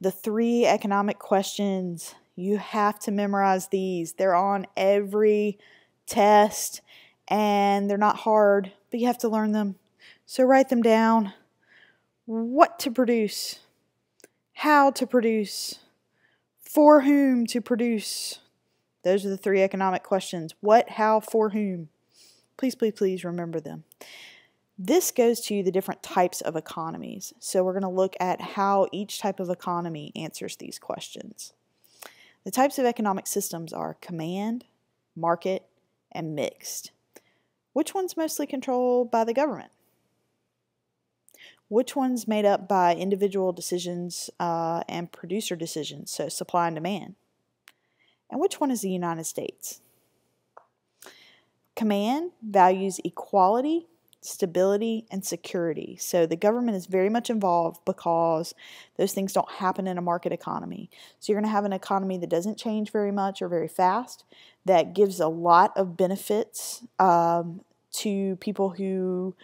The 3 economic questions. You have to memorize these. They're on every test and they're not hard, but you have to learn them. So write them down. What to produce, how to produce, for whom to produce. Those are the 3 economic questions. What, how, for whom. Please, please, please remember them. This goes to the different types of economies. So we're going to look at how each type of economy answers these questions. The types of economic systems are command, market, and mixed. Which one's mostly controlled by the government? Which one's made up by individual decisions and producer decisions, so supply and demand? And which one is the United States? Command values equality, stability, and security. So the government is very much involved because those things don't happen in a market economy. So you're going to have an economy that doesn't change very much or very fast, that gives a lot of benefits to people who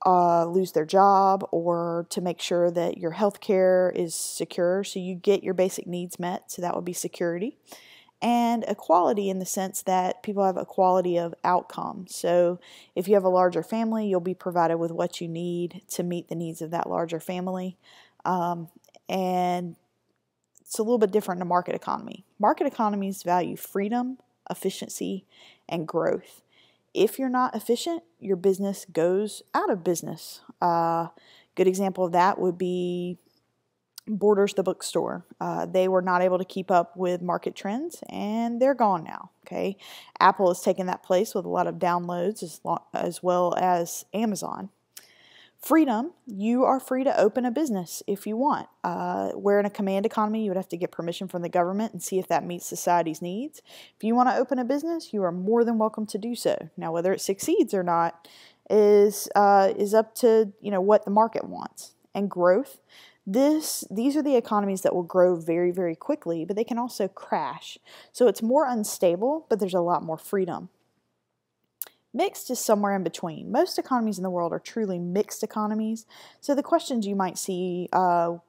lose their job, or to make sure that your health care is secure so you get your basic needs met. So that would be security. And equality in the sense that people have equality of outcome. So if you have a larger family, you'll be provided with what you need to meet the needs of that larger family. And it's a little bit different in a market economy. Market economies value freedom, efficiency, and growth. If you're not efficient, your business goes out of business. Good example of that would be Borders, the bookstore. They were not able to keep up with market trends, and they're gone now. Okay, Apple has taken that place with a lot of downloads, as well as Amazon. Freedom, you are free to open a business if you want. Where in a command economy, you would have to get permission from the government and see if that meets society's needs. If you want to open a business, you are more than welcome to do so. Now, whether it succeeds or not is up to what the market wants. And growth. These are the economies that will grow very, very quickly, but they can also crash. So it's more unstable, but there's a lot more freedom. Mixed is somewhere in between. Most economies in the world are truly mixed economies. So the questions you might see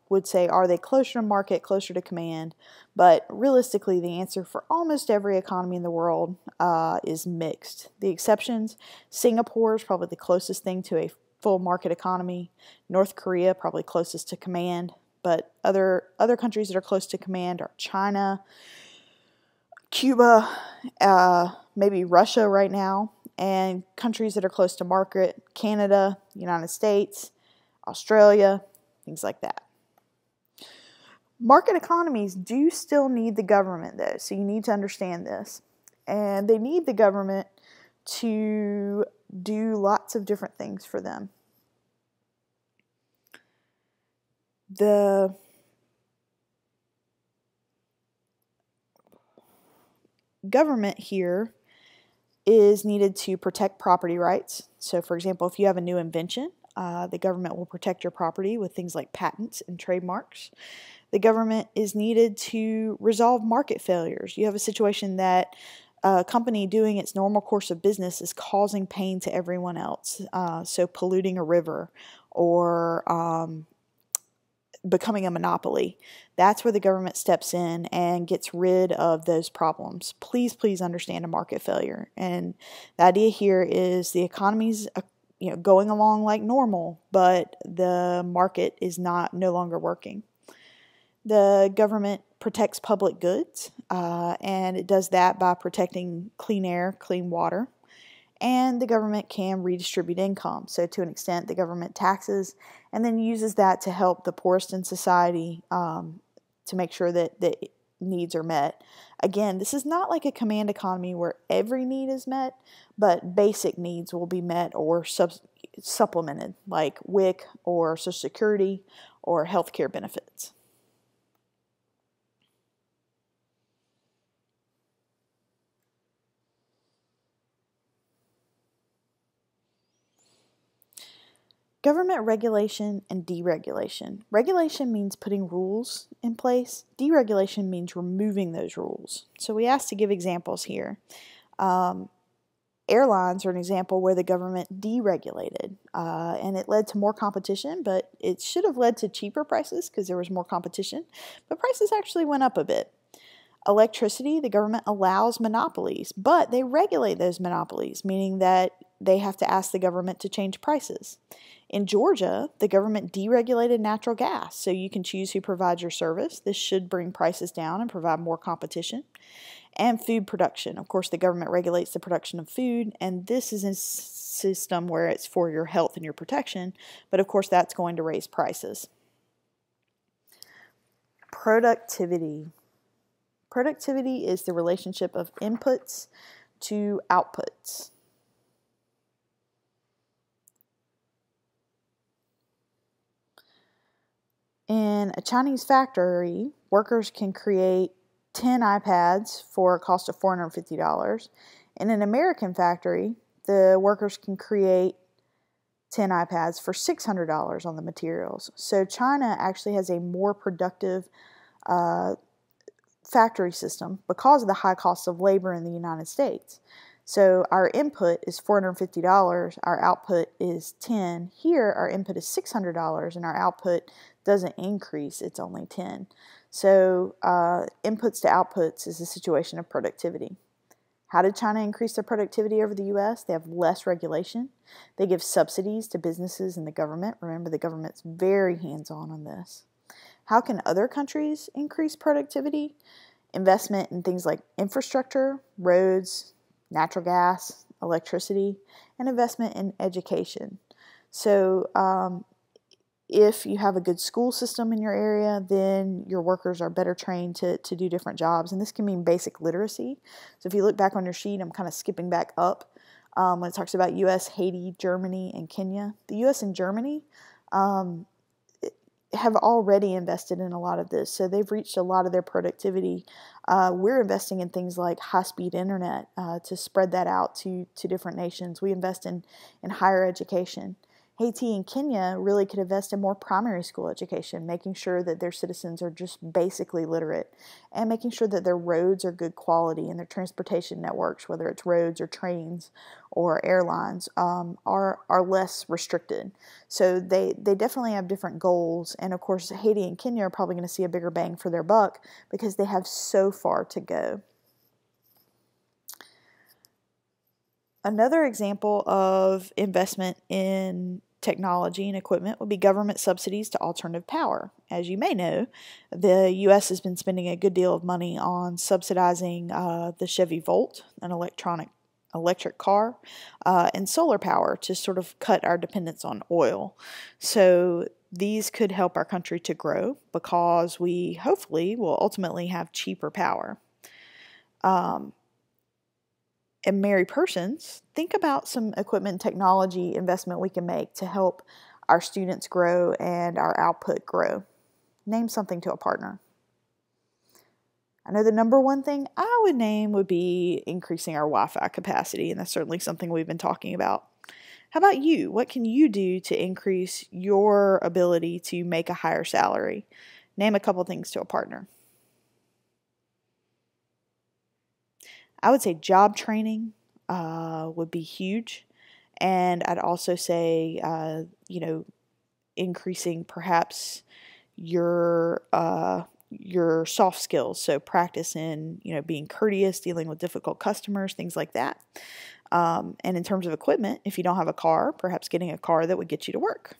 would say, are they closer to market, closer to command? But realistically, the answer for almost every economy in the world is mixed. The exceptions, Singapore is probably the closest thing to a full market economy. North Korea probably closest to command, but other countries that are close to command are China, Cuba, maybe Russia right now, and countries that are close to market, Canada, United States, Australia, things like that. Market economies do still need the government though, so you need to understand this. And they need the government to do lots of different things for them. The government here is needed to protect property rights. So for example, if you have a new invention, the government will protect your property with things like patents and trademarks. The government is needed to resolve market failures. You have a situation that a company doing its normal course of business is causing pain to everyone else. So polluting a river or becoming a monopoly. That's where the government steps in and gets rid of those problems. Please, please understand a market failure. And the idea here is the economy's going along like normal, but the market is no longer working. The government protects public goods, and it does that by protecting clean air, clean water. And the government can redistribute income. So to an extent, the government taxes and then uses that to help the poorest in society to make sure that the needs are met. Again, this is not like a command economy where every need is met, but basic needs will be met or supplemented, like WIC or Social Security or healthcare benefits. Government regulation and deregulation. Regulation means putting rules in place. Deregulation means removing those rules. So we asked to give examples here. Airlines are an example where the government deregulated, and it led to more competition, but it should have led to cheaper prices because there was more competition, but prices actually went up a bit. Electricity, the government allows monopolies, but they regulate those monopolies, meaning that they have to ask the government to change prices. In Georgia, the government deregulated natural gas, so you can choose who provides your service. This should bring prices down and provide more competition. And food production. Of course, the government regulates the production of food, and this is a system where it's for your health and your protection, but of course that's going to raise prices. Productivity. Productivity is the relationship of inputs to outputs. In a Chinese factory, workers can create 10 iPads for a cost of $450. In an American factory, the workers can create 10 iPads for $600 on the materials. So China actually has a more productive factory system because of the high cost of labor in the United States. So our input is $450, our output is $10. Here, our input is $600, and our output doesn't increase, it's only $10. So inputs to outputs is a situation of productivity. How did China increase their productivity over the U.S.? They have less regulation. They give subsidies to businesses and the government. Remember, the government's very hands-on on this. How can other countries increase productivity? Investment in things like infrastructure, roads, natural gas, electricity, and investment in education. So if you have a good school system in your area, then your workers are better trained to do different jobs. And this can mean basic literacy. So if you look back on your sheet, I'm kind of skipping back up when it talks about U.S., Haiti, Germany, and Kenya. The U.S. and Germany have already invested in a lot of this. So they've reached a lot of their productivity. We're investing in things like high-speed internet to spread that out to different nations. We invest in higher education. Haiti and Kenya really could invest in more primary school education, making sure that their citizens are just basically literate, and making sure that their roads are good quality and their transportation networks, whether it's roads or trains or airlines, are less restricted. So they definitely have different goals, and of course Haiti and Kenya are probably going to see a bigger bang for their buck because they have so far to go. Another example of investment in technology and equipment would be government subsidies to alternative power. As you may know, the U.S. has been spending a good deal of money on subsidizing the Chevy Volt, an electric car, and solar power to sort of cut our dependence on oil. So these could help our country to grow because we hopefully will ultimately have cheaper power. And Mary Persons, think about some equipment and technology investment we can make to help our students grow and our output grow. Name something to a partner. I know the number one thing I would name would be increasing our Wi-Fi capacity, and that's certainly something we've been talking about. How about you? What can you do to increase your ability to make a higher salary? Name a couple things to a partner. I would say job training would be huge, and I'd also say, increasing perhaps your soft skills. So practice in, being courteous, dealing with difficult customers, things like that. And in terms of equipment, if you don't have a car, perhaps getting a car that would get you to work.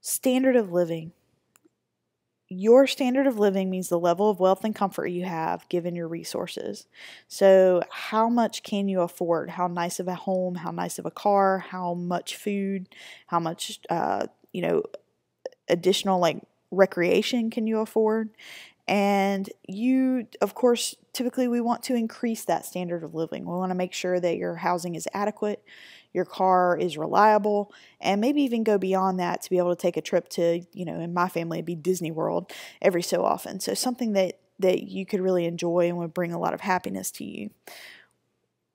Standard of living. Your standard of living means the level of wealth and comfort you have given your resources. So how much can you afford? How nice of a home, how nice of a car, how much food, how much, additional recreation can you afford? And you, of course, typically we want to increase that standard of living. We want to make sure that your housing is adequate, your car is reliable, and maybe even go beyond that to be able to take a trip to, in my family, it'd be Disney World every so often. So something that you could really enjoy and would bring a lot of happiness to you.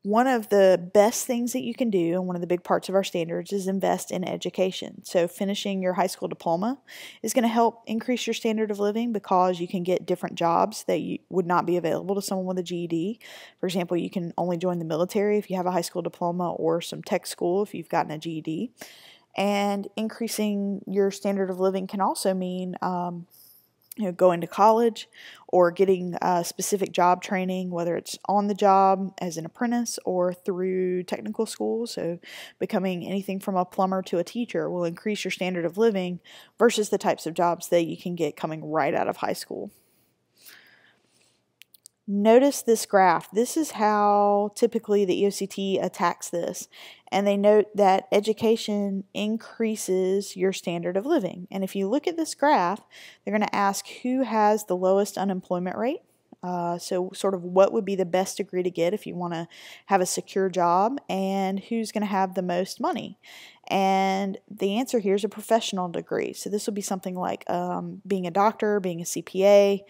One of the best things that you can do, and one of the big parts of our standards, is invest in education. So finishing your high school diploma is going to help increase your standard of living because you can get different jobs that would not be available to someone with a GED. For example, you can only join the military if you have a high school diploma, or some tech school if you've gotten a GED. And increasing your standard of living can also mean going to college or getting specific job training, whether it's on the job as an apprentice or through technical school. So becoming anything from a plumber to a teacher will increase your standard of living versus the types of jobs that you can get coming right out of high school. Notice this graph. This is how typically the EOCT attacks this. And they note that education increases your standard of living. And if you look at this graph, they're going to ask who has the lowest unemployment rate. So sort of what would be the best degree to get if you want to have a secure job, and who's going to have the most money. And the answer here is a professional degree. So this would be something like being a doctor, being a CPA,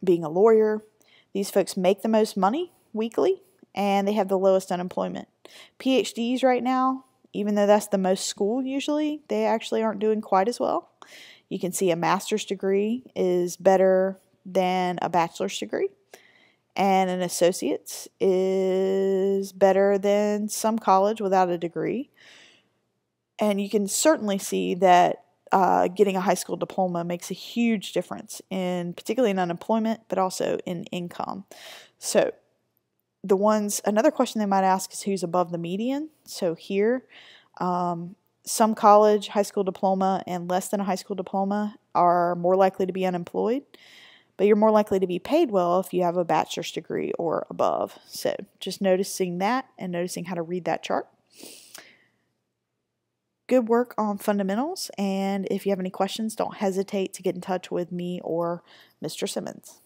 being a lawyer. These folks make the most money weekly, and they have the lowest unemployment. PhDs right now, even though that's the most school usually, they actually aren't doing quite as well. You can see a master's degree is better than a bachelor's degree, and an associate's is better than some college without a degree. And you can certainly see that getting a high school diploma makes a huge difference particularly in unemployment, but also in income. So another question they might ask is who's above the median. So here, some college, high school diploma, and less than a high school diploma are more likely to be unemployed, but you're more likely to be paid well if you have a bachelor's degree or above. So just noticing that and noticing how to read that chart. Good work on fundamentals, and if you have any questions, don't hesitate to get in touch with me or Mr. Simmons.